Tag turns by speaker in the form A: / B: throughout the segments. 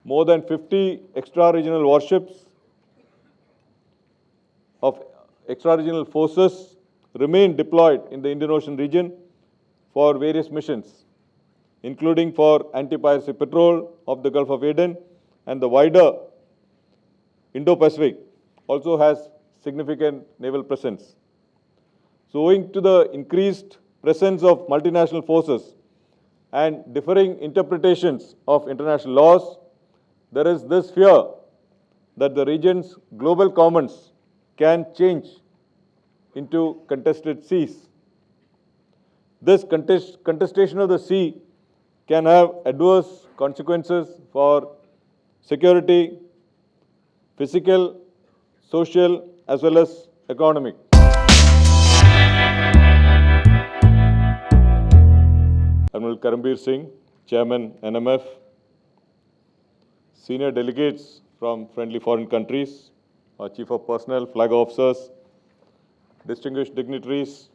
A: more than 50 extra-regional warships of extra-regional forces remain deployed in the Indian Ocean region for various missions, including for anti-piracy patrol of the Gulf of Aden, and the wider Indo-Pacific also has significant naval presence. So owing to the increased presence of multinational forces and differing interpretations of international laws, there is this fear that the region's global commons can change into contested seas. This contestation of the sea can have adverse consequences for security, physical, social, as well as economic. Admiral Karambir Singh, Chairman, NMF, senior delegates from friendly foreign countries, our Chief of Personnel, flag officers, distinguished dignitaries,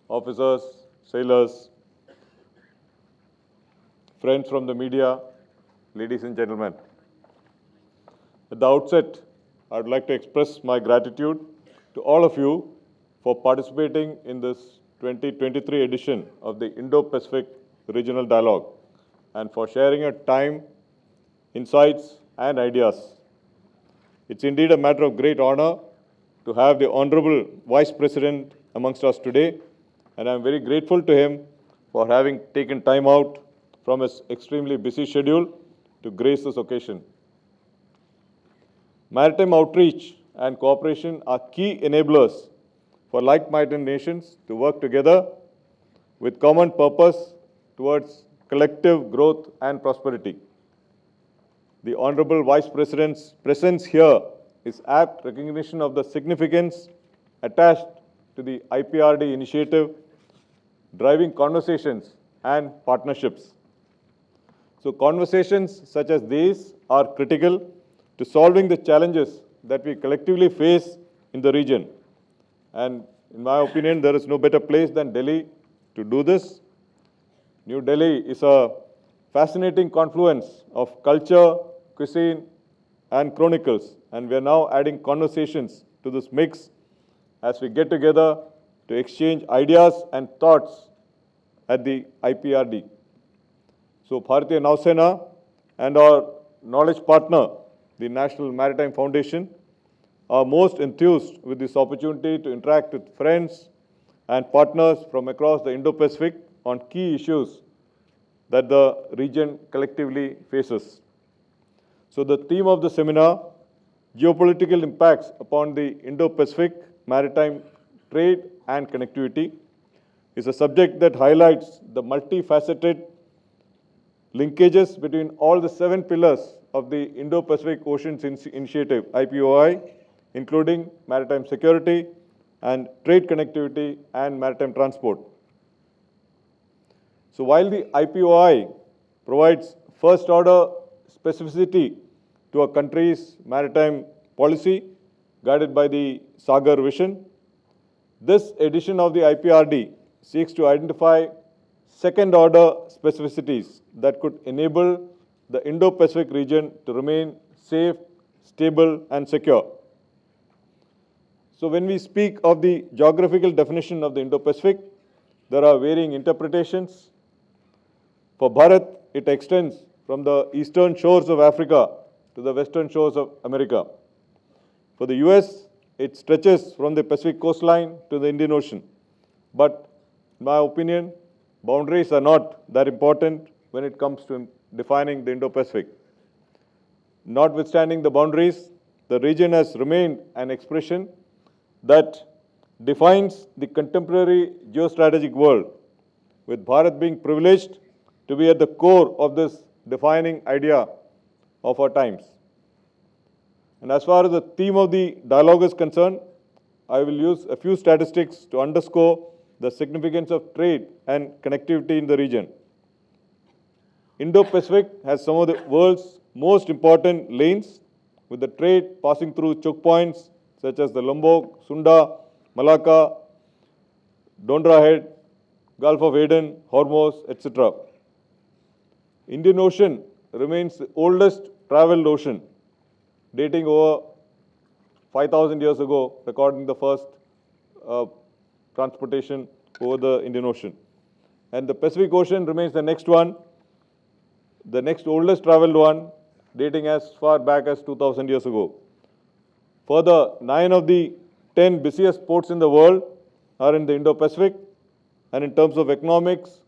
A: officers, sailors, friends from the media, ladies and gentlemen. At the outset, I would like to express my gratitude to all of you for participating in this 2023 edition of the Indo-Pacific Regional Dialogue and for sharing your time, insights, and ideas. It's indeed a matter of great honor to have the Honorable Vice President amongst us today, and I'm very grateful to him for having taken time out from his extremely busy schedule to grace this occasion. Maritime outreach and cooperation are key enablers for like-minded nations to work together with common purpose towards collective growth and prosperity. The Honorable Vice President's presence here is apt recognition of the significance attached to the IPRD initiative, driving conversations and partnerships. So conversations such as these are critical to solving the challenges that we collectively face in the region. And in my opinion, there is no better place than Delhi to do this. New Delhi is a fascinating confluence of culture, cuisine, and chronicles. And we are now adding conversations to this mix as we get together to exchange ideas and thoughts at the IPRD. So Bharatiya Nausena and our knowledge partner, the National Maritime Foundation, are most enthused with this opportunity to interact with friends and partners from across the Indo-Pacific on key issues that the region collectively faces. So the theme of the seminar, Geopolitical Impacts upon the Indo-Pacific Maritime Trade and Connectivity, is a subject that highlights the multifaceted linkages between all the 7 pillars of the Indo-Pacific Oceans Initiative, IPOI, including maritime security and trade connectivity and maritime transport. So while the IPOI provides first-order specificity to a country's maritime policy guided by the Sagar vision, this edition of the IPRD seeks to identify second-order specificities that could enable the Indo-Pacific region to remain safe, stable, and secure. So when we speak of the geographical definition of the Indo-Pacific, there are varying interpretations. For Bharat, it extends from the eastern shores of Africa to the western shores of America. For the US, it stretches from the Pacific coastline to the Indian Ocean. But in my opinion, boundaries are not that important when it comes to defining the Indo-Pacific. Notwithstanding the boundaries, the region has remained an expression that defines the contemporary geostrategic world, with Bharat being privileged to be at the core of this defining idea of our times. And as far as the theme of the dialogue is concerned, I will use a few statistics to underscore the significance of trade and connectivity in the region. Indo-Pacific has some of the world's most important lanes, with the trade passing through choke points such as the Lombok, Sunda, Malacca, Dondra Head, Gulf of Aden, Hormuz, etc. Indian Ocean remains the oldest traveled ocean, dating over 5,000 years ago, recording the first transportation over the Indian Ocean. And the Pacific Ocean remains the next one, the next oldest traveled one, dating as far back as 2,000 years ago. Further, 9 of the 10 busiest ports in the world are in the Indo-Pacific, and in terms of economics,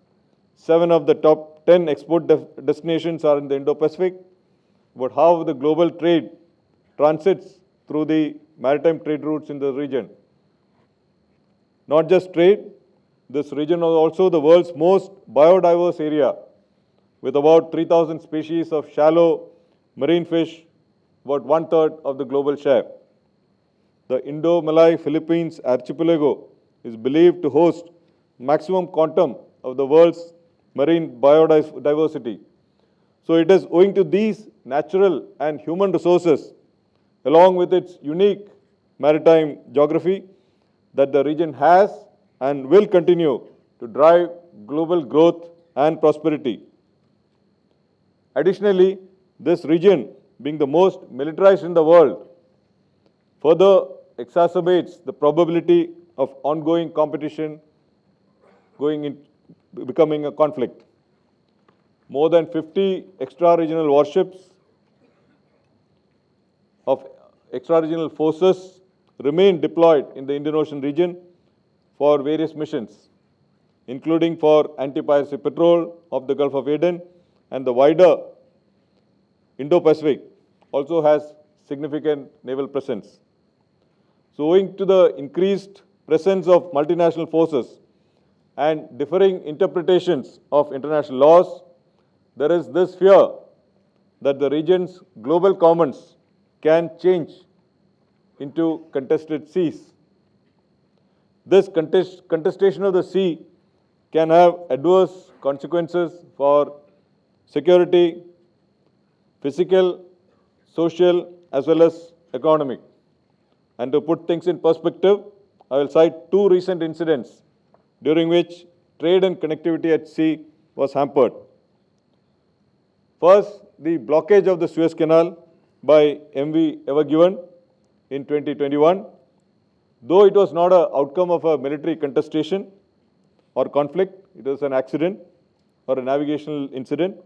A: 7 of the top 10 export destinations are in the Indo-Pacific. But how the global trade transits through the maritime trade routes in the region. Not just trade, this region is also the world's most biodiverse area, with about 3,000 species of shallow marine fish, about 1/3 of the global share. The Indo-Malay Philippines archipelago is believed to host maximum quantum of the world's marine biodiversity. So it is owing to these natural and human resources, along with its unique maritime geography, that the region has and will continue to drive global growth and prosperity. Additionally, this region, being the most militarized in the world, further exacerbates the probability of ongoing competition becoming a conflict. More than 50 extra-regional warships of extra-regional forces remain deployed in the Indian Ocean region for various missions, including for anti-piracy patrol of the Gulf of Aden, and the wider Indo-Pacific also has significant naval presence. So owing to the increased presence of multinational forces and differing interpretations of international laws, there is this fear that the region's global commons can change into contested seas. This contestation of the sea can have adverse consequences for security, physical, social, as well as economic. And to put things in perspective, I will cite 2 recent incidents during which trade and connectivity at sea was hampered. First, the blockage of the Suez Canal by MV Ever Given in 2021. Though it was not an outcome of a military contestation or conflict, it was an accident or a navigational incident.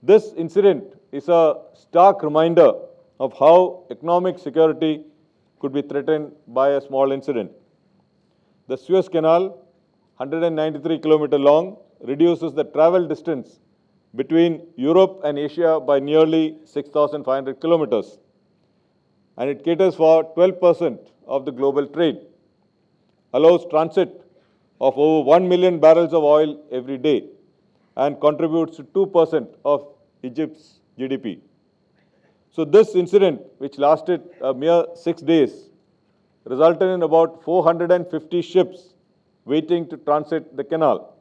A: This incident is a stark reminder of how economic security could be threatened by a small incident. The Suez Canal, 193-kilometer long, reduces the travel distance between Europe and Asia by nearly 6,500 kilometers. And it caters for 12% of the global trade, allows transit of over 1 million barrels of oil every day, and contributes to 2% of Egypt's GDP. So this incident, which lasted a mere 6 days, resulted in about 450 ships waiting to transit the canal,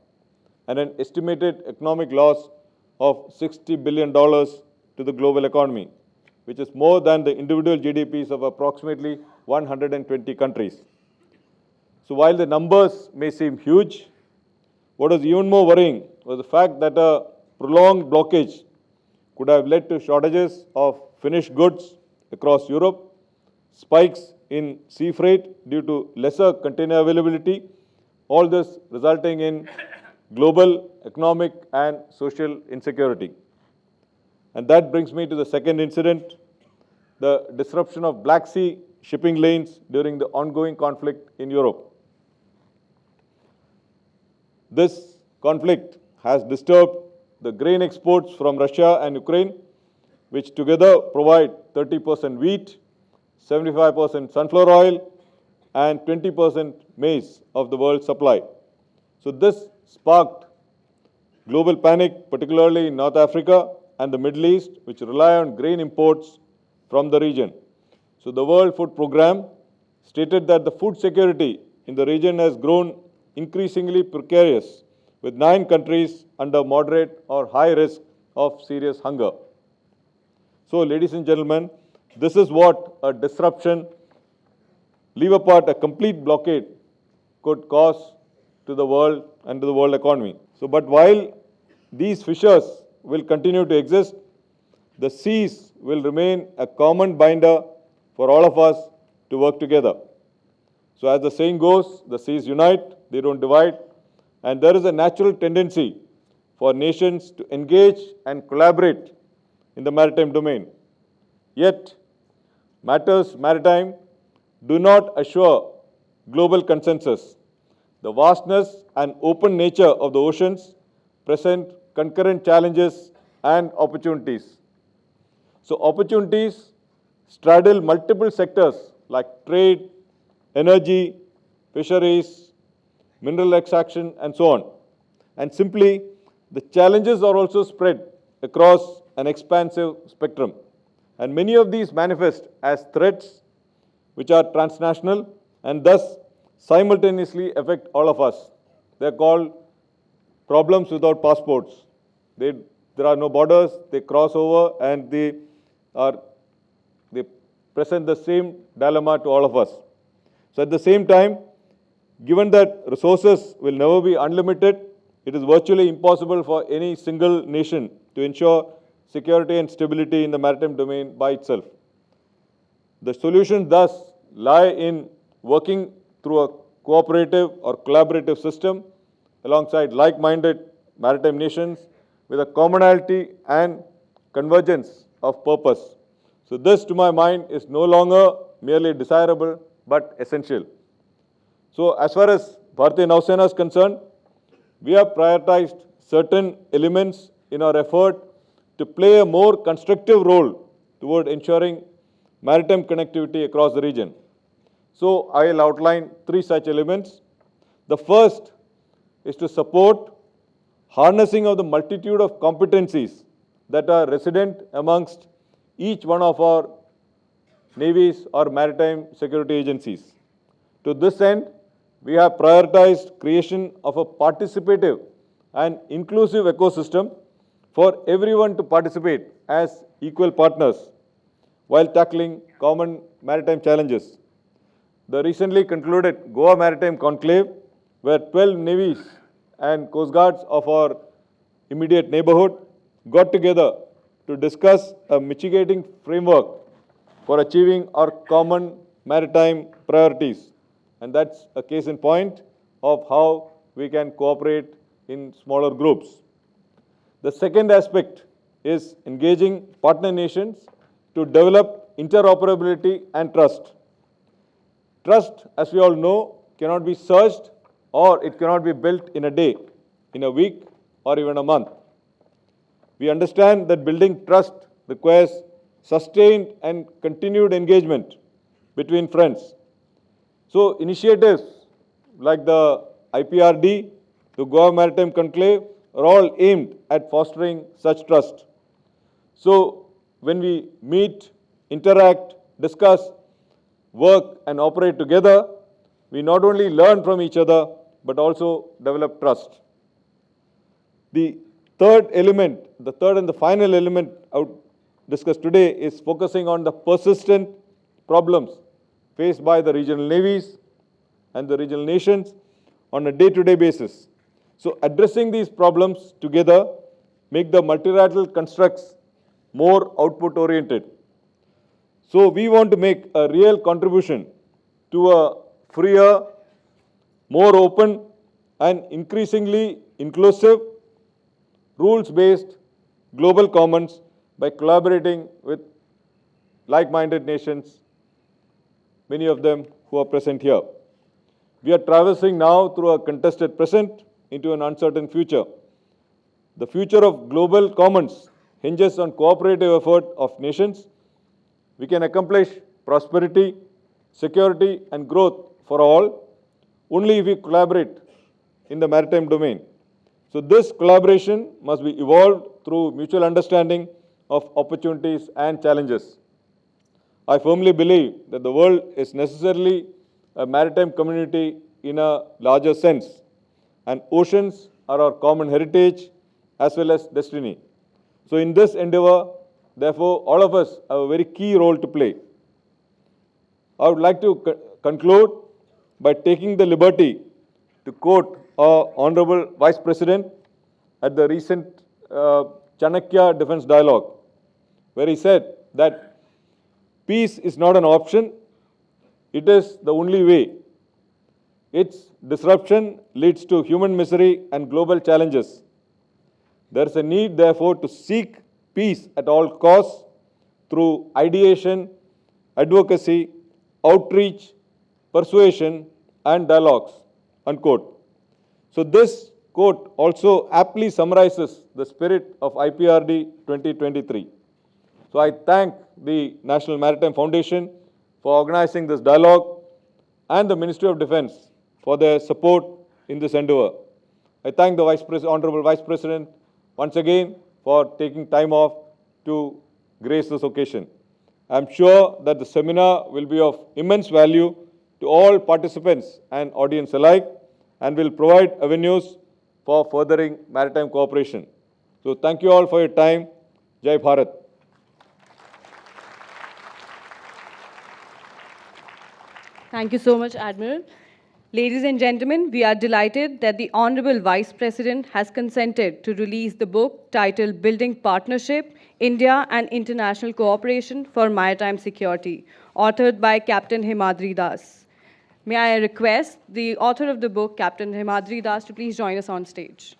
A: and an estimated economic loss of $60 billion to the global economy, which is more than the individual GDPs of approximately 120 countries. So while the numbers may seem huge, what was even more worrying was the fact that a prolonged blockage could have led to shortages of finished goods across Europe, spikes in sea freight due to lesser container availability, all this resulting in global economic and social insecurity. And that brings me to the second incident, the disruption of Black Sea shipping lanes during the ongoing conflict in Europe. This conflict has disturbed the grain exports from Russia and Ukraine, which together provide 30% wheat, 75% sunflower oil, and 20% maize of the world's supply. So this sparked global panic, particularly in North Africa and the Middle East, which rely on grain imports from the region. So the World Food Programme stated that the food security in the region has grown increasingly precarious, with 9 countries under moderate or high risk of serious hunger. So, ladies and gentlemen, this is what a disruption, leave apart a complete blockade, could cause to the world and to the world economy. So, but while these fissures will continue to exist, the seas will remain a common binder for all of us to work together. So as the saying goes, the seas unite, they don't divide, and there is a natural tendency for nations to engage and collaborate in the maritime domain. Yet, matters maritime do not assure global consensus. The vastness and open nature of the oceans present concurrent challenges and opportunities. So opportunities straddle multiple sectors like trade, energy, fisheries, mineral extraction, and so on. And simply, the challenges are also spread across an expansive spectrum. And many of these manifest as threats which are transnational and thus simultaneously affect all of us. They are called problems without passports. There are no borders, they cross over, and they present the same dilemma to all of us. So at the same time, given that resources will never be unlimited, it is virtually impossible for any single nation to ensure security and stability in the maritime domain by itself. The solutions thus lie in working through a cooperative or collaborative system alongside like-minded maritime nations with a commonality and convergence of purpose. So this, to my mind, is no longer merely desirable but essential. So as far as Bharatiya Nausena is concerned, we have prioritized certain elements in our effort to play a more constructive role toward ensuring maritime connectivity across the region. So I will outline three such elements. The first is to support harnessing of the multitude of competencies that are resident amongst each one of our navies or maritime security agencies. To this end, we have prioritized creation of a participative and inclusive ecosystem for everyone to participate as equal partners while tackling common maritime challenges. The recently concluded Goa Maritime Conclave, where 12 navies and coast guards of our immediate neighborhood got together to discuss a mitigating framework for achieving our common maritime priorities. And that's a case in point of how we can cooperate in smaller groups. The second aspect is engaging partner nations to develop interoperability and trust. Trust, as we all know, cannot be searched or it cannot be built in a day, in a week, or even a month. We understand that building trust requires sustained and continued engagement between friends. So initiatives like the IPRD, the Goa Maritime Conclave, are all aimed at fostering such trust. So when we meet, interact, discuss, work and operate together, we not only learn from each other, but also develop trust. The third element, the third and the final element I would discuss today is focusing on the persistent problems faced by the regional navies and the regional nations on a day-to-day basis. So addressing these problems together make the multilateral constructs more output-oriented. So we want to make a real contribution to a freer, more open and increasingly inclusive, rules-based global commons by collaborating with like-minded nations, many of them who are present here. We are traversing now through a contested present into an uncertain future. The future of global commons hinges on cooperative effort of nations. We can accomplish prosperity, security and growth for all only if we collaborate in the maritime domain. So this collaboration must be evolved through mutual understanding of opportunities and challenges. I firmly believe that the world is necessarily a maritime community in a larger sense, and oceans are our common heritage as well as destiny. So in this endeavor, therefore, all of us have a very key role to play. I would like to conclude by taking the liberty to quote our Honorable Vice President at the recent Chanakya Defence Dialogue, where he said that peace is not an option, it is the only way. Its disruption leads to human misery and global challenges. There is a need, therefore, to seek peace at all costs through ideation, advocacy, outreach, persuasion, and dialogues, unquote. So this quote also aptly summarizes the spirit of IPRD 2023. So I thank the National Maritime Foundation for organizing this dialogue and the Ministry of Defence for their support in this endeavour. I thank the Honourable Vice President once again for taking time off to grace this occasion. I am sure that the seminar will be of immense value to all participants and audience alike and will provide avenues for furthering maritime cooperation. So thank you all for your time. Jai Bharat.
B: Thank you so much, Admiral. Ladies and gentlemen, we are delighted that the Honorable Vice President has consented to release the book titled Building Partnership, India and International Cooperation for Maritime Security, authored by Captain Himadri Das. May I request the author of the book, Captain Himadri Das, to please join us on stage.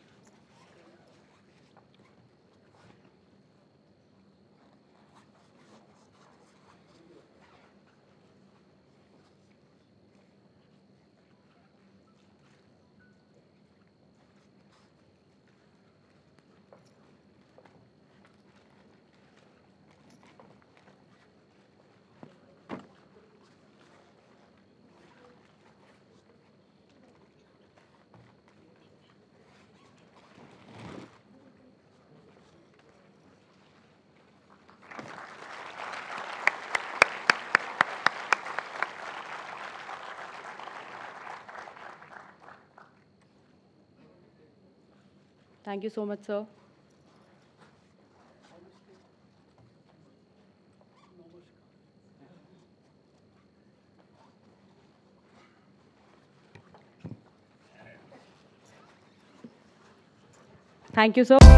B: Thank you so much, sir. Thank you, sir.